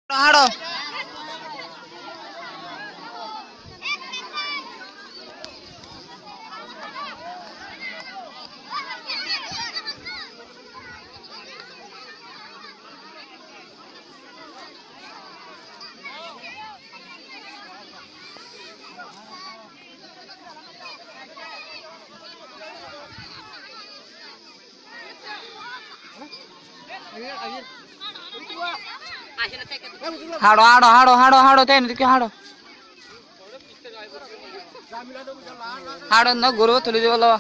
हाड़ो हाड़ो हाड़ो हाड़ो हाड़ो हाड़ो तेन देखियो हाड़ो हाड़ो न गुरु तुले जो लो